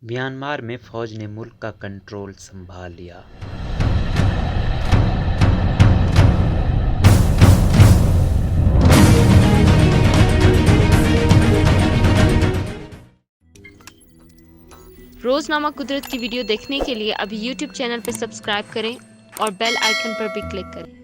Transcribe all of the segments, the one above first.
Myanmar میں فوج نے ملک کا کنٹرول سنبھال لیا۔ روزنامہ قدرت کی ویڈیو دیکھنے کے لیے ابھی یوٹیوب چینل پر سبسکرائب کریں اور بیل آئیکن پر بھی کلک کریں۔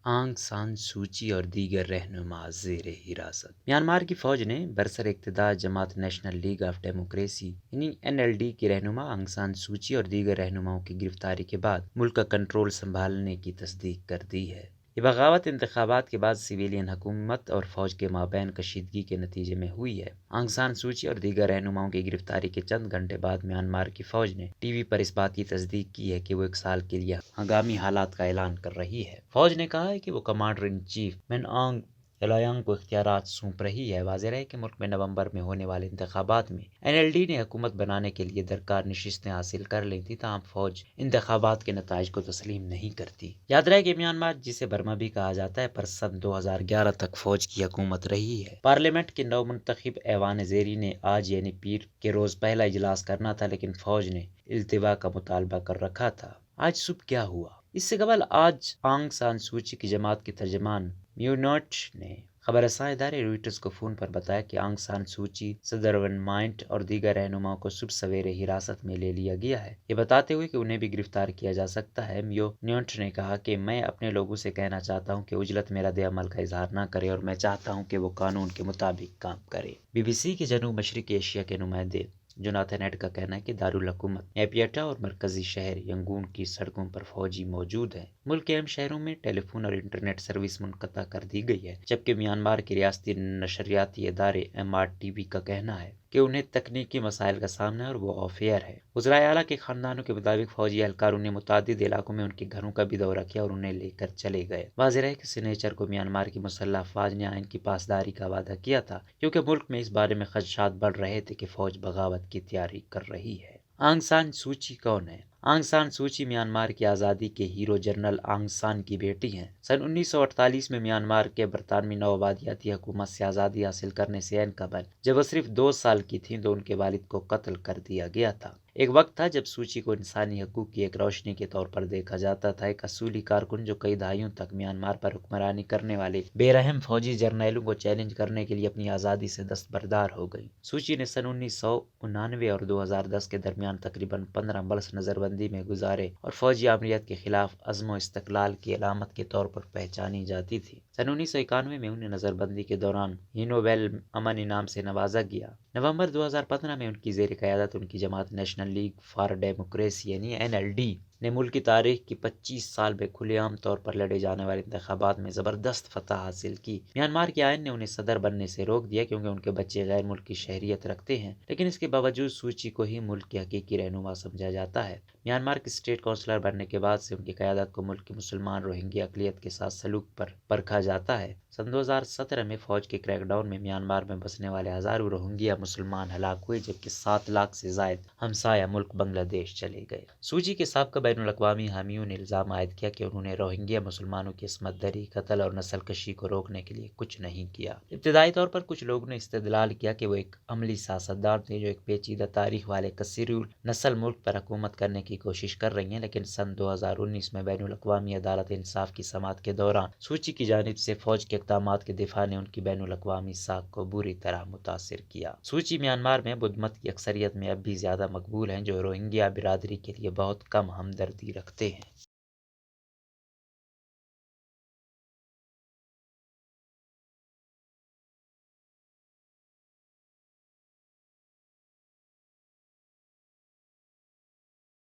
آنگ سان سوچی اور دیگر رہنما زیر حراست۔ میانمار کی فوج نے برسر اقتدار جماعت نیشنل لیگ آف ڈیموکریسی یعنی NLD کی رہنما آنگ سان سوچی اور دیگر رہنماؤں کی گرفتاری کے بعد ملک کا کنٹرول سنبھالنے کی تصدیق کر دی ہے۔ یہ بغاوت انتخابات کے بعد سویلین حکومت اور فوج کے مابین کشیدگی کے نتیجے میں ہوئی ہے۔ آنگ سان سوچی اور دیگر رہنماؤں کی گرفتاری کے چند گھنٹے بعد میانمار کی فوج نے ٹی وی پر اس بات کی تصدیق کی ہے کہ وہ 1 سال کے لیے ہنگامی حالات کا اعلان کر رہی ہے۔ فوج نے کہا ہے کہ وہ کمانڈر ان چیف من آنگ ہیلائنگ کو اختیارات سونپ رہی ہے۔ واضح ہے کہ ملک میں نومبر میں ہونے والے انتخابات میں NLD نے حکومت بنانے کے لیے درکار نشستیں حاصل کر لی تھی، تاہم فوج انتخابات کے نتائج کو تسلیم نہیں کرتی۔ یاد رہے کہ میانمار جسے برما بھی کہا جاتا ہے پر سن 2011 تک فوج کی حکومت رہی ہے۔ پارلیمنٹ کے نو منتخب ایوان زیریں نے آج یعنی پیر کے روز پہلا اجلاس کرنا تھا، لیکن فوج نے التوا کا مطالبہ کر رکھا تھا۔ آج صبح کیا ہوا؟ اس سے قبل آج آنگ سان سوچی کی جماعت کے ترجمان میونٹ نے خبر رساں ادارے رویٹرز کو فون پر بتایا کہ آنگ سان سوچی، صدر ون مائنٹ اور دیگر رہنماؤں کو صبح سویرے حراست میں لے لیا گیا ہے، یہ بتاتے ہوئے کہ انہیں بھی گرفتار کیا جا سکتا ہے۔ میونٹ نے کہا کہ میں اپنے لوگوں سے کہنا چاہتا ہوں کہ عجلت میں رد عمل کا اظہار نہ کرے اور میں چاہتا ہوں کہ وہ قانون کے مطابق کام کرے۔ BBC کے جنوب مشرقی ایشیا کے نمائندے جوناتھن ایڈ کا کہنا ہے کہ دارالحکومت نیپیٹا اور مرکزی شہر ینگون کی سڑکوں پر فوجی موجود ہیں۔ ملک کے اہم شہروں میں ٹیلی فون اور انٹرنیٹ سروس منقطع کر دی گئی ہے، جبکہ میانمار کے ریاستی نشریاتی ادارے MRTV کا کہنا ہے کہ انہیں تکنیکی مسائل کا سامنا ہے اور وہ آف ایئر ہے۔ وزرائے اعلیٰ کے خاندانوں کے مطابق فوجی اہلکاروں نے متعدد علاقوں میں ان کے گھروں کا بھی دورہ کیا اور انہیں لے کر چلے گئے۔ واضح ہے کہ سنیچر کو میانمار کی مسلح افواج نے آئین کی پاسداری کا وعدہ کیا تھا، کیونکہ ملک میں اس بارے میں خدشات بڑھ رہے تھے کہ فوج بغاوت کی تیاری کر رہی ہے۔ آنگ سان سوچی کون ہے؟ آنگ سان سوچی میانمار کی آزادی کے ہیرو جنرل آنگ سان کی بیٹی ہیں۔ سن 1948 میں میانمار کے برطانوی نوآبادیاتی حکومت سے آزادی حاصل کرنے سے عین قبل جب وہ صرف 2 سال کی تھیں تو ان کے والد کو قتل کر دیا گیا تھا۔ ایک وقت تھا جب سوچی کو انسانی حقوق کی ایک روشنی کے طور پر دیکھا جاتا تھا، ایک اصولی کارکن جو کئی دہائیوں تک میانمار پر حکمرانی کرنے والے بے رحم فوجی جرنیلوں کو چیلنج کرنے کے لیے اپنی آزادی سے دستبردار ہو گئی۔ سوچی نے سن 1999 اور 2010 کے درمیان تقریباً 15 برس نظر بندی میں گزارے اور فوجی آمریت کے خلاف عزم و استقلال کی علامت کے طور پر پہچانی جاتی تھی۔ سن 1991 میں انہیں نظر بندی کے دوران نوبل امن انعام سے نوازا گیا۔ نومبر 2015 میں ان کی زیر قیادت ان کی جماعت نیشنل لیگ فار ڈیموکریسی یعنی NLD نے ملک کی تاریخ کی 25 سال میں کھلے عام طور پر لڑے جانے والے انتخابات میں زبردست فتح حاصل کی۔ میانمار کے آئین نے انہیں صدر بننے سے روک دیا کیونکہ ان کے بچے غیر ملکی شہریت رکھتے ہیں، لیکن اس کے باوجود سوچی کو ہی ملک کی حقیقی رہنما سمجھا جاتا ہے۔ میانمار کے اسٹیٹ کونسلر بننے کے بعد سے ان کی قیادت کو ملک کی مسلمان روہنگیا اقلیت کے ساتھ سلوک پر پرکھا جاتا ہے۔ سن 2017 میں فوج کے کریک ڈاؤن میں میانمار میں بسنے والے ہزاروں روہنگیا مسلمان ہلاک ہوئے، جبکہ 7 لاکھ سے زائد ہمسایہ ملک بنگلہ دیش چلے گئے۔ سوچی کے سابقہ بین الاقوامی حامیوں نے الزام عائد کیا کہ انہوں نے روہنگیا مسلمانوں کی عصمت دری، قتل اور نسل کشی کو روکنے کے لیے کچھ نہیں کیا۔ ابتدائی طور پر کچھ لوگوں نے استدلال کیا کہ وہ ایک عملی سیاستدان تھے جو ایک پیچیدہ تاریخ والے کثیر نسل ملک پر حکومت کرنے کی کوشش کر رہی ہیں، لیکن سن 2019 میں بین الاقوامی عدالت انصاف کی سماعت کے دوران سوچی کی جانب سے فوج کے اقدامات کے دفاع نے ان کی بین الاقوامی ساکھ کو بری طرح متاثر کیا۔ سوچی میانمار میں بدھ مت کی اکثریت میں اب بھی زیادہ مقبول ہیں جو روہنگیا برادری کے لیے بہت کم ہمدردی رکھتے ہیں۔